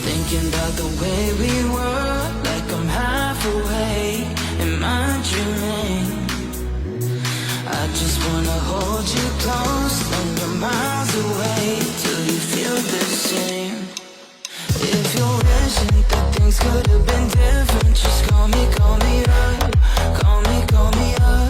Thinking about the way we were, like I'm half awake. Am I dreaming? I just wanna hold you close when you're miles away, till you feel the same. If you're wishing that things could have been different, just call me up, call me up.